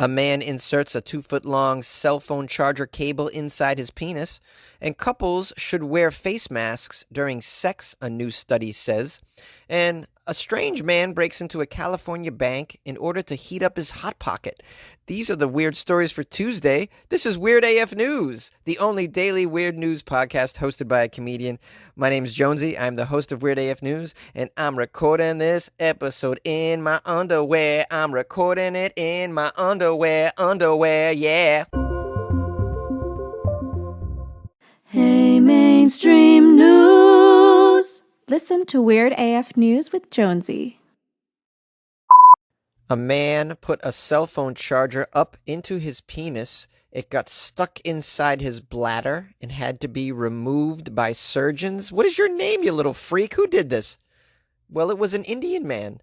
A man inserts a 2-foot-long cell phone charger cable inside his penis, and couples should wear face masks during sex, a new study says. And a strange man breaks into a California bank in order to heat up his Hot Pocket. These are the weird stories for Tuesday. This is Weird AF News, the only daily weird news podcast hosted by a comedian. My name's Jonesy. I'm the host of Weird AF News, and I'm recording this episode in my underwear. I'm recording it in my underwear, yeah. Hey, mainstream news! Listen to Weird AF News with Jonesy. A man put a cell phone charger up into his penis. It got stuck inside his bladder and had to be removed by surgeons. What is your name, you little freak? Who did this? Well, it was an Indian man.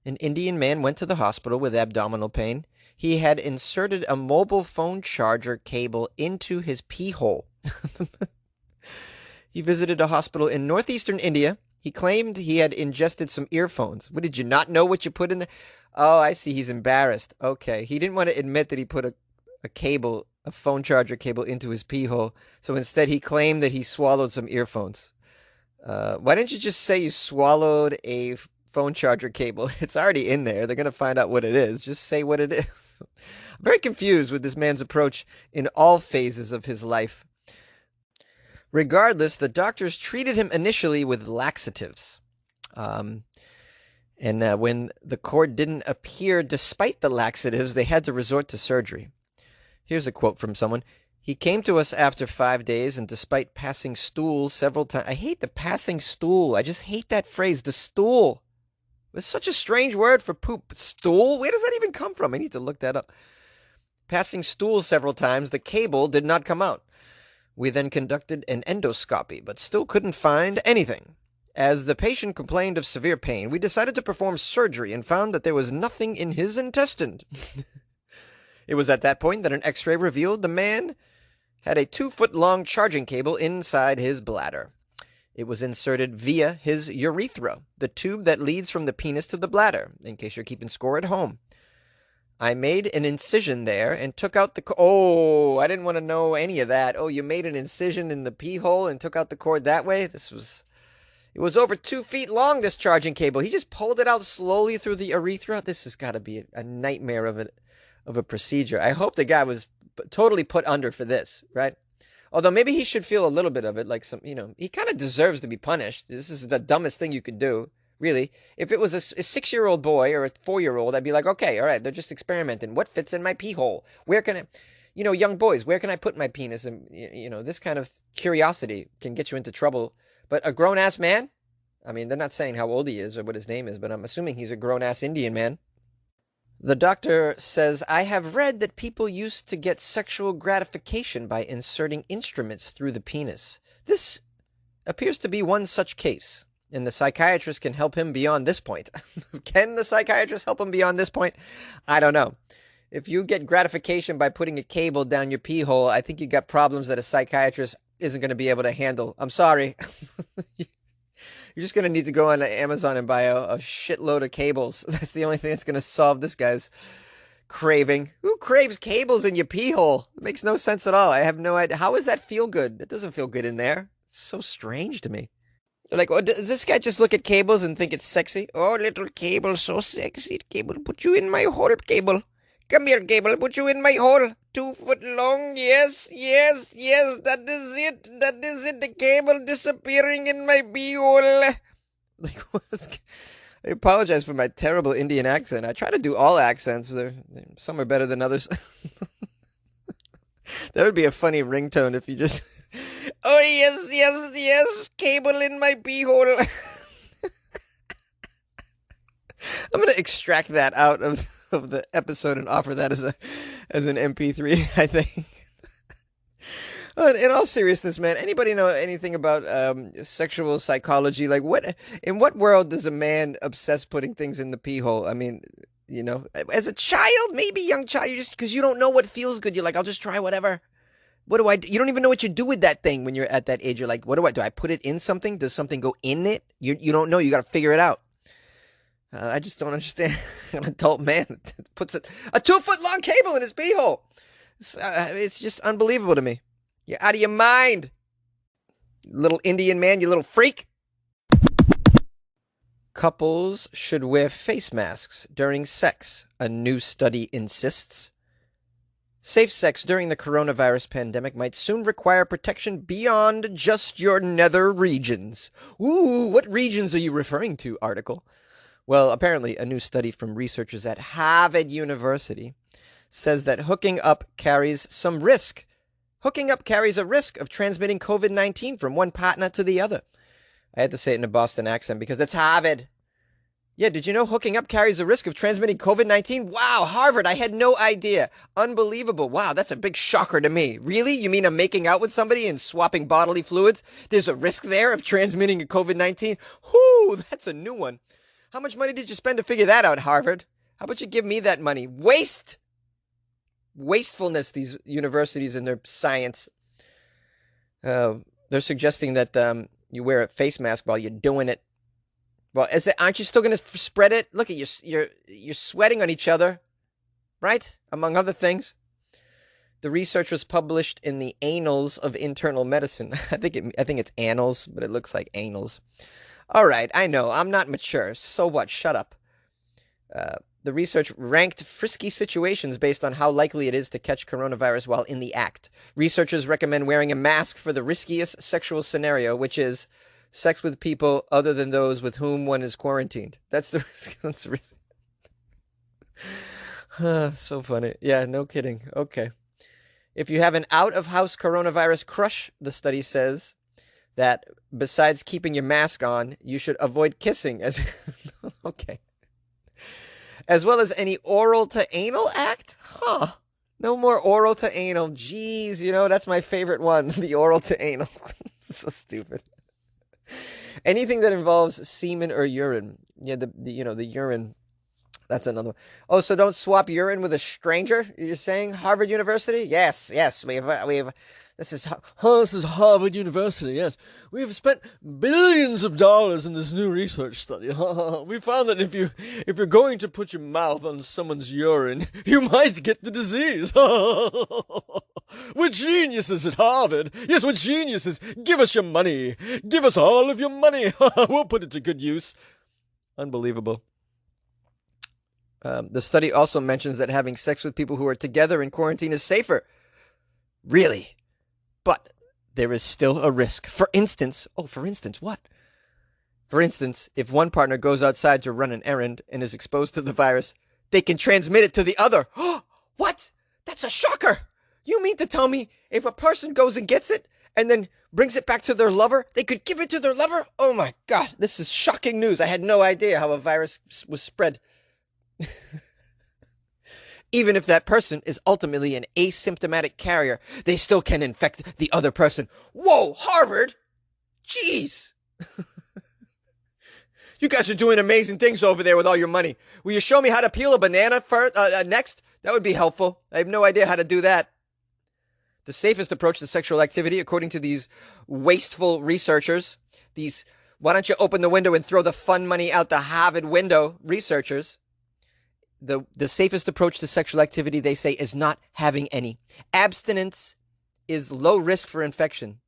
An Indian man went to the hospital with abdominal pain. He had inserted a mobile phone charger cable into his pee hole. He visited a hospital in northeastern India. He claimed he had ingested some earphones. What, did you not know what you put in there? Oh, I see. He's embarrassed. Okay. He didn't want to admit that he put a phone charger cable into his pee hole. So instead he claimed that he swallowed some earphones. Why didn't you just say you swallowed a phone charger cable? It's already in there. They're going to find out what it is. Just say what it is. I'm very confused with this man's approach in all phases of his life. Regardless, the doctors treated him initially with laxatives. And when the cord didn't appear despite the laxatives, they had to resort to surgery. Here's a quote from someone. He came to us after 5 days, and despite passing stool several times. I hate the passing stool. I just hate that phrase, the stool. It's such a strange word for poop. Stool? Where does that even come from? I need to look that up. Passing stool several times, the cable did not come out. We then conducted an endoscopy, but still couldn't find anything. As the patient complained of severe pain, we decided to perform surgery and found that there was nothing in his intestine. It was at that point that an x-ray revealed the man had a 2-foot-long charging cable inside his bladder. It was inserted via his urethra, the tube that leads from the penis to the bladder, in case you're keeping score at home. I made an incision there and took out the... Oh, I didn't want to know any of that. Oh, you made an incision in the pee hole and took out the cord that way? It was over 2 feet long, this charging cable. He just pulled it out slowly through the urethra. This has got to be a nightmare of a procedure. I hope the guy was totally put under for this, right? Although maybe he should feel a little bit of it, like he kind of deserves to be punished. This is the dumbest thing you could do. Really, if it was a 6-year-old boy or a 4-year-old, I'd be like, okay, all right, they're just experimenting. What fits in my pee hole? Where can I, young boys, where can I put my penis? And, this kind of curiosity can get you into trouble. But a grown-ass man? I mean, they're not saying how old he is or what his name is, but I'm assuming he's a grown-ass Indian man. The doctor says, I have read that people used to get sexual gratification by inserting instruments through the penis. This appears to be one such case. And the psychiatrist can help him beyond this point. Can the psychiatrist help him beyond this point? I don't know. If you get gratification by putting a cable down your pee hole, I think you got problems that a psychiatrist isn't going to be able to handle. I'm sorry. You're just going to need to go on Amazon and buy a shitload of cables. That's the only thing that's going to solve this guy's craving. Who craves cables in your pee hole? It makes no sense at all. I have no idea. How does that feel good? It doesn't feel good in there. It's so strange to me. Like, oh, does this guy just look at cables and think it's sexy? Oh, little cable, so sexy. Cable, put you in my hole, cable. Come here, cable, put you in my hole. 2 foot long, yes, that is it. That is it, the cable disappearing in my beehole. Like, I apologize for my terrible Indian accent. I try to do all accents. Some are better than others. That would be a funny ringtone if you just... Oh, yes, cable in my beehole. I'm going to extract that out of the episode and offer that as an MP3, I think. In all seriousness, man, anybody know anything about sexual psychology? Like, in what world does a man obsess putting things in the pee hole? I mean, as a child, maybe young child, you just, because you don't know what feels good, you're like, I'll just try whatever. What do I do? You don't even know what you do with that thing when you're at that age. You're like, what do I do? I put it in something? Does something go in it? You don't know. You got to figure it out. I just don't understand. An adult man puts a 2-foot long cable in his beehole. It's just unbelievable to me. You're out of your mind, little Indian man, you little freak. Couples should wear face masks during sex, a new study insists. Safe sex during the coronavirus pandemic might soon require protection beyond just your nether regions. Ooh, what regions are you referring to, article? Well, apparently, a new study from researchers at Harvard University says that hooking up carries some risk. Hooking up carries a risk of transmitting COVID-19 from one partner to the other. I had to say it in a Boston accent because it's Harvard. Yeah, did you know hooking up carries a risk of transmitting COVID-19? Wow, Harvard, I had no idea. Unbelievable. Wow, that's a big shocker to me. Really? You mean I'm making out with somebody and swapping bodily fluids? There's a risk there of transmitting a COVID-19? Whoo, that's a new one. How much money did you spend to figure that out, Harvard? How about you give me that money? Wastefulness, these universities and their science. They're suggesting that you wear a face mask while you're doing it. Well, aren't you still going to spread it? Look at you, you're sweating on each other, right? Among other things. The research was published in the Annals of Internal Medicine. I think it's Annals, but it looks like Annals. All right, I know, I'm not mature. So what? Shut up. The research ranked frisky situations based on how likely it is to catch coronavirus while in the act. Researchers recommend wearing a mask for the riskiest sexual scenario, which is sex with people other than those with whom one is quarantined. That's the risk. That's the risk. So funny. Yeah, no kidding. Okay. If you have an out-of-house coronavirus crush, the study says that besides keeping your mask on, you should avoid kissing as okay. As well as any oral to anal act? Huh. No more oral to anal. Jeez, that's my favorite one, the oral to anal. So stupid. Anything that involves semen or urine. Yeah, the urine. That's another one. Oh, so don't swap urine with a stranger? You're saying Harvard University? Yes. We've. This is Harvard University. Yes, we've spent billions of dollars in this new research study. We found that if you're going to put your mouth on someone's urine, you might get the disease. We're geniuses at Harvard. Yes, we're geniuses. Give us your money. Give us all of your money. We'll put it to good use. Unbelievable. The study also mentions that having sex with people who are together in quarantine is safer. Really? But there is still a risk. For instance, what? For instance, if one partner goes outside to run an errand and is exposed to the virus, they can transmit it to the other. What? That's a shocker. You mean to tell me if a person goes and gets it and then brings it back to their lover, they could give it to their lover? Oh my God, this is shocking news. I had no idea how a virus was spread. Even if that person is ultimately an asymptomatic carrier, they still can infect the other person. Whoa, Harvard! Jeez! You guys are doing amazing things over there with all your money. Will you show me how to peel a banana next? That would be helpful. I have no idea how to do that. The safest approach to sexual activity, according to these wasteful researchers, why don't you open the window and throw the fun money out the Harvard window researchers, the safest approach to sexual activity, they say, is not having any. Abstinence is low risk for infection.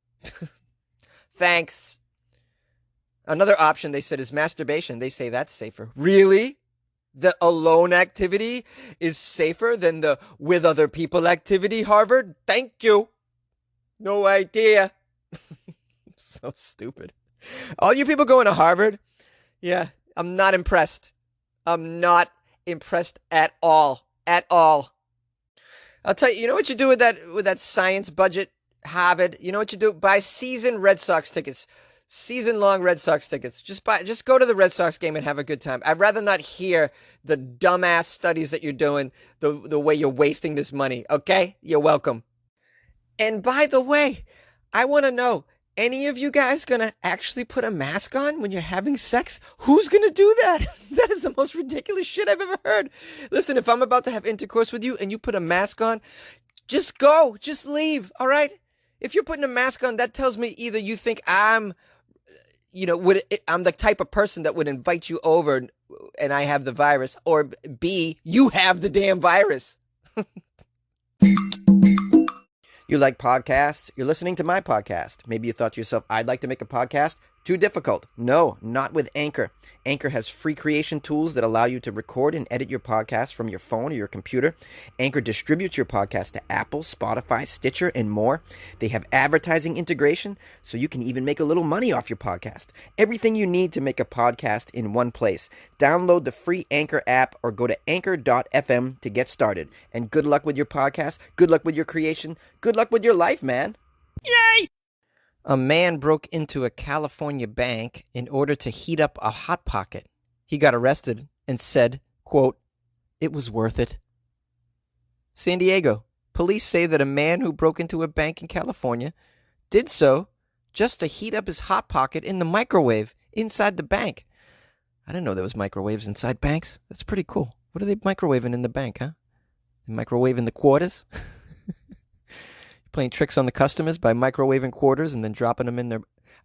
Thanks. Another option, they said, is masturbation. They say that's safer. Really? The alone activity is safer than the with other people activity, Harvard? Thank you. No idea. So stupid. All you people going to Harvard? Yeah, I'm not impressed. I'm not impressed at all. At all. I'll tell you, you know what you do with that science budget, Harvard? You know what you do? Buy season Red Sox tickets. Season-long Red Sox tickets. Just go to the Red Sox game and have a good time. I'd rather not hear the dumbass studies that you're doing, the way you're wasting this money, okay? You're welcome. And by the way, I want to know, any of you guys gonna actually put a mask on when you're having sex? Who's gonna do that? That is the most ridiculous shit I've ever heard. Listen, if I'm about to have intercourse with you and you put a mask on, just go. Just leave, all right? If you're putting a mask on, that tells me either you think I'm the type of person that would invite you over and I have the virus, or B, you have the damn virus. You like podcasts? You're listening to my podcast. Maybe you thought to yourself, I'd like to make a podcast. Too difficult. No, not with Anchor. Anchor has free creation tools that allow you to record and edit your podcast from your phone or your computer. Anchor distributes your podcast to Apple, Spotify, Stitcher, and more. They have advertising integration, so you can even make a little money off your podcast. Everything you need to make a podcast in one place. Download the free Anchor app or go to anchor.fm to get started. And good luck with your podcast. Good luck with your creation. Good luck with your life, man. Yay! A man broke into a California bank in order to heat up a Hot Pocket. He got arrested and said, quote, "It was worth it." San Diego. Police say that a man who broke into a bank in California did so just to heat up his Hot Pocket in the microwave inside the bank. I didn't know there was microwaves inside banks. That's pretty cool. What are they microwaving in the bank, huh? They microwaving the quarters? Playing tricks on the customers by microwaving quarters and then dropping them in their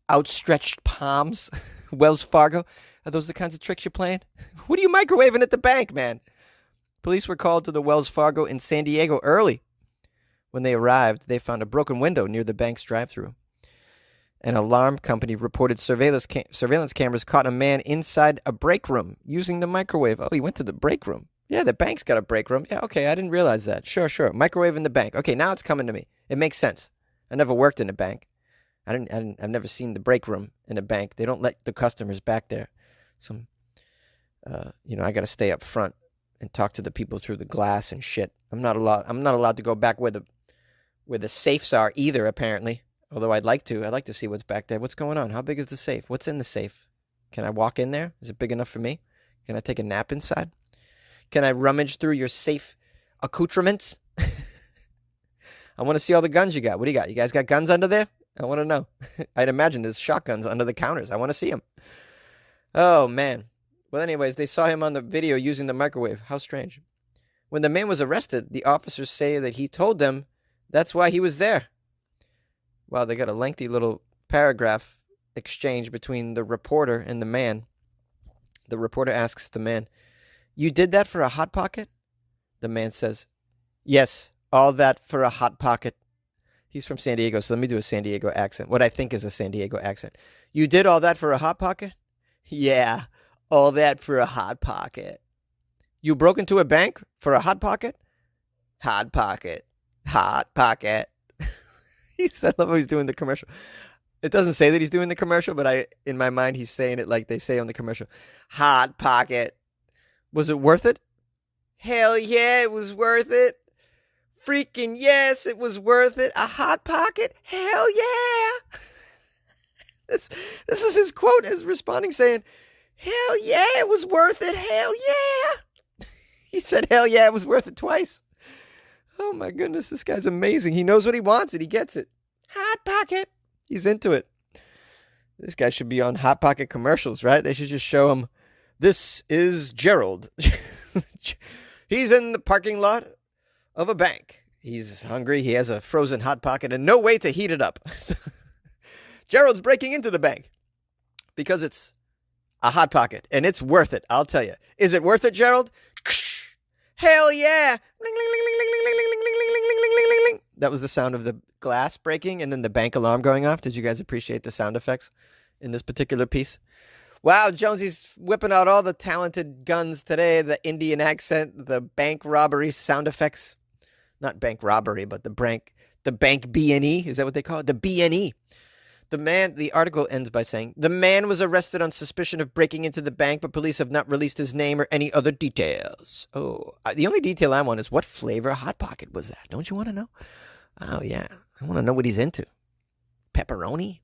outstretched palms. Wells Fargo, are those the kinds of tricks you're playing? What are you microwaving at the bank, man? Police were called to the Wells Fargo in San Diego early. When they arrived, they found a broken window near the bank's drive-thru. An alarm company reported surveillance cameras caught a man inside a break room using the microwave. Oh, he went to the break room. Yeah, the bank's got a break room. Yeah, okay, I didn't realize that. Sure. Microwave in the bank. Okay, now it's coming to me. It makes sense. I never worked in a bank. I've never seen the break room in a bank. They don't let the customers back there. I got to stay up front and talk to the people through the glass and shit. I'm not allowed to go back where the safes are either, apparently. Although I'd like to. I'd like to see what's back there. What's going on? How big is the safe? What's in the safe? Can I walk in there? Is it big enough for me? Can I take a nap inside? Can I rummage through your safe accoutrements? I want to see all the guns you got. What do you got? You guys got guns under there? I want to know. I'd imagine there's shotguns under the counters. I want to see them. Oh, man. Well, anyways, they saw him on the video using the microwave. How strange. When the man was arrested, the officers say that he told them that's why he was there. Wow, they got a lengthy little paragraph exchange between the reporter and the man. The reporter asks the man, "You did that for a Hot Pocket?" The man says, "Yes, all that for a Hot Pocket." He's from San Diego, so let me do a San Diego accent. What I think is a San Diego accent. "You did all that for a Hot Pocket?" "Yeah, all that for a Hot Pocket." "You broke into a bank for a Hot Pocket?" "Hot Pocket. Hot Pocket." I love how he's doing the commercial. It doesn't say that he's doing the commercial, but in my mind, he's saying it like they say on the commercial. Hot Pocket. "Was it worth it?" "Hell yeah, it was worth it. Freaking yes, it was worth it. A Hot Pocket? Hell yeah." This is his quote as responding saying, "Hell yeah, it was worth it. Hell yeah." He said, "Hell yeah, it was worth it" twice. Oh my goodness, this guy's amazing. He knows what he wants and he gets it. Hot Pocket. He's into it. This guy should be on Hot Pocket commercials, right? They should just show him, "This is Gerald. He's in the parking lot of a bank. He's hungry. He has a frozen Hot Pocket and no way to heat it up. Gerald's breaking into the bank because it's a Hot Pocket and it's worth it. I'll tell you. Is it worth it, Gerald? Hell yeah. That was the sound of the glass breaking and then the bank alarm going off. Did you guys appreciate the sound effects in this particular piece? Wow, Jonesy's whipping out all the talented guns today. The Indian accent, the bank robbery sound effects. Not bank robbery, but the bank B&E. Is that what they call it? The B&E. The article ends by saying, "The man was arrested on suspicion of breaking into the bank, but police have not released his name or any other details." Oh, the only detail I want is what flavor Hot Pocket was that? Don't you want to know? Oh, yeah. I want to know what he's into. Pepperoni?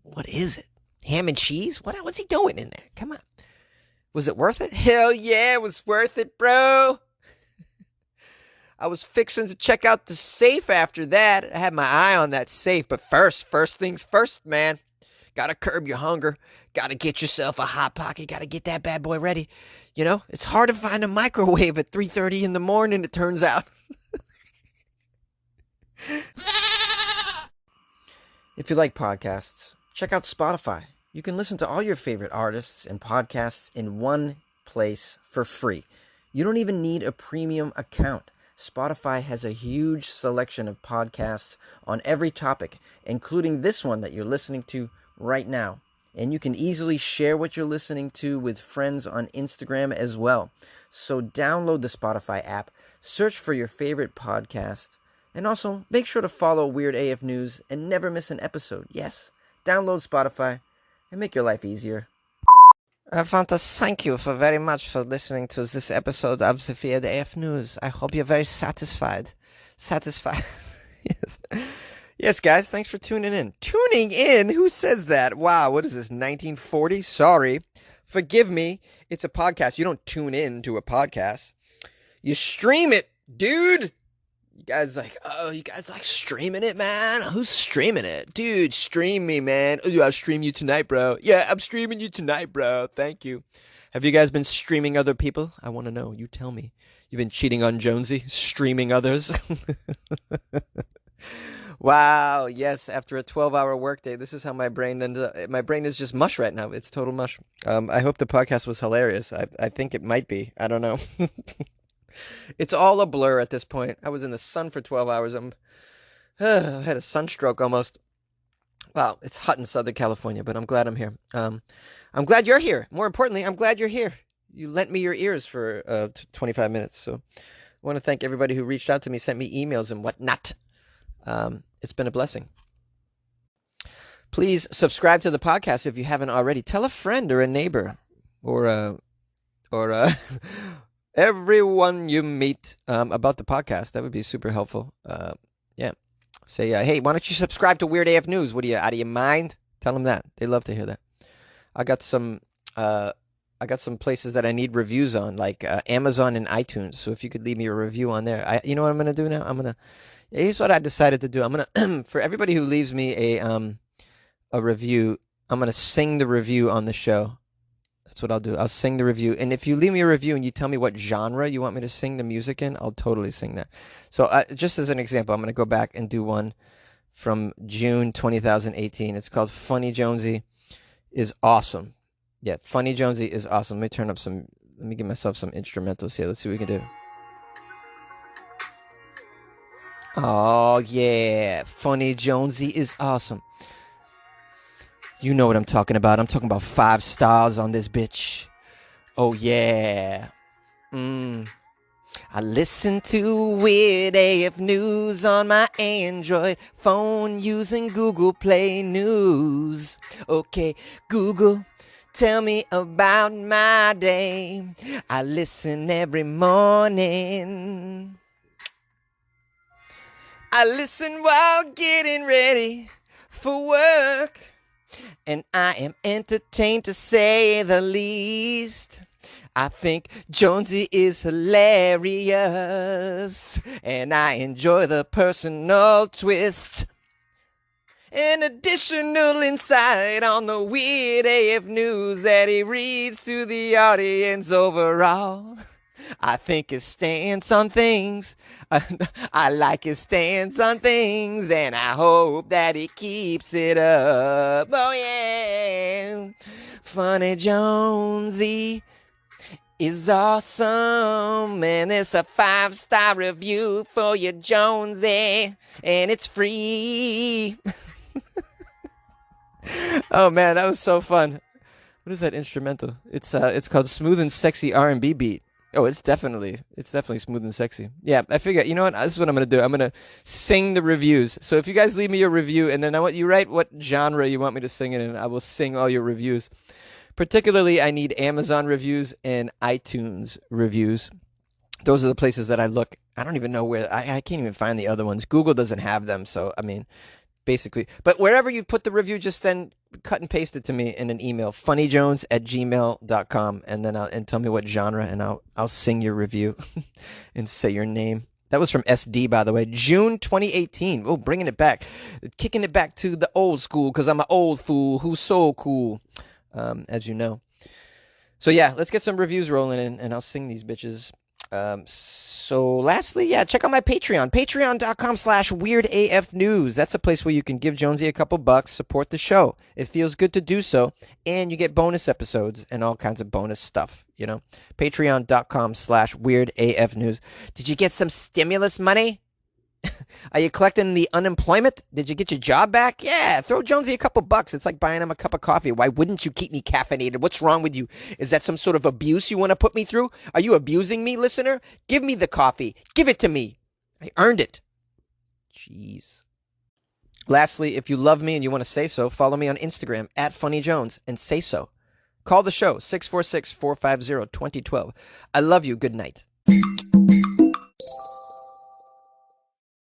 What is it? Ham and cheese? What's he doing in there? Come on. Was it worth it? Hell yeah, it was worth it, bro. I was fixing to check out the safe after that. I had my eye on that safe. But first things first, man. Gotta curb your hunger. Gotta get yourself a Hot Pocket. Gotta get that bad boy ready. You know, it's hard to find a microwave at 3:30 in the morning, it turns out. If you like podcasts, check out Spotify. You can listen to all your favorite artists and podcasts in one place for free. You don't even need a premium account. Spotify has a huge selection of podcasts on every topic, including this one that you're listening to right now. And you can easily share what you're listening to with friends on Instagram as well. So download the Spotify app, search for your favorite podcast, and also make sure to follow Weird AF News and never miss an episode. Yes, download Spotify and make your life easier. I want to thank you for very much for listening to this episode of the Weird AF News. I hope you're very satisfied. Yes. Yes, guys, thanks for tuning in. Tuning in? Who says that? Wow, what is this, 1940? Sorry. Forgive me. It's a podcast. You don't tune in to a podcast. You stream it, dude. You guys like streaming it, man? Who's streaming it? Dude, stream me, man. Oh, I'll stream you tonight, bro. Yeah, I'm streaming you tonight, bro. Thank you. Have you guys been streaming other people? I want to know. You tell me. You've been cheating on Jonesy? Streaming others? Wow, yes, after a 12-hour workday, this is how my brain ends up. My brain is just mush right now. It's total mush. I hope the podcast was hilarious. I think it might be. I don't know. It's all a blur at this point. I was in the sun for 12 hours. I had a sunstroke almost. Wow, it's hot in Southern California, but I'm glad I'm here. I'm glad you're here. More importantly, I'm glad you're here. You lent me your ears for 25 minutes. So I want to thank everybody who reached out to me, sent me emails and whatnot. It's been a blessing. Please subscribe to the podcast if you haven't already. Tell a friend or a neighbor or everyone you meet about the podcast. That would be super helpful. Yeah. Say, hey, why don't you subscribe to Weird AF News? What are you, out of your mind? Tell them that. They love to hear that. I got some places that I need reviews on, like Amazon and iTunes. So if you could leave me a review on there. You know what I'm going to do now? Here's what I decided to do. I'm going to, for everybody who leaves me a review, I'm going to sing the review on the show. That's what I'll do. I'll sing the review. And if you leave me a review and you tell me what genre you want me to sing the music in, I'll totally sing that. So just as an example, I'm going to go back and do one from June 2018. It's called Funny Jonesy is Awesome. Yeah, Funny Jonesy is awesome. Let me give myself some instrumentals here. Let's see what we can do. Oh, yeah. Funny Jonesy is awesome. You know what I'm talking about. I'm talking about 5 stars on this bitch. Oh, yeah. I listen to Weird AF News on my Android phone using Google Play News. Okay, Google, tell me about my day. I listen every morning. I listen while getting ready for work, and I am entertained to say the least. I think Jonesy is hilarious, and I enjoy the personal twist. An additional insight on the Weird AF News that he reads to the audience overall. I think his stance on things, I like his stance on things, and I hope that he keeps it up. Oh yeah, Funny Jonesy is awesome, and it's a 5-star review for you, Jonesy, and it's free. Oh man, that was so fun. What is that instrumental? It's called Smooth and Sexy R&B Beat. Oh, it's definitely smooth and sexy. Yeah, I figure, you know what? This is what I'm going to do. I'm going to sing the reviews. So if you guys leave me a review, and then I want you write what genre you want me to sing it in, I will sing all your reviews. Particularly, I need Amazon reviews and iTunes reviews. Those are the places that I look. I don't even know where. I can't even find the other ones. Google doesn't have them. So, I mean, basically. But wherever you put the review, just then cut and paste it to me in an email, funnyjones@gmail.com, and then and tell me what genre, and I'll sing your review and say your name. That was from SD, by the way, June 2018. Oh, bringing it back, kicking it back to the old school, because I'm an old fool who's so cool, as you know. So yeah, let's get some reviews rolling, and I'll sing these bitches. So lastly, yeah, check out my Patreon, patreon.com/weirdafnews. That's a place where you can give Jonesy a couple bucks, support the show. It feels good to do so, and you get bonus episodes and all kinds of bonus stuff, patreon.com/weirdafnews. Did you get some stimulus money? Are you collecting the unemployment? Did you get your job back? Yeah, throw Jonesy a couple bucks. It's like buying him a cup of coffee. Why wouldn't you keep me caffeinated? What's wrong with you? Is that some sort of abuse you want to put me through? Are you abusing me, listener? Give me the coffee. Give it to me. I earned it. Jeez. Lastly, if you love me and you want to say so, follow me on Instagram @FunnyJones and say so. Call the show 646-450-2012. I love you. Good night.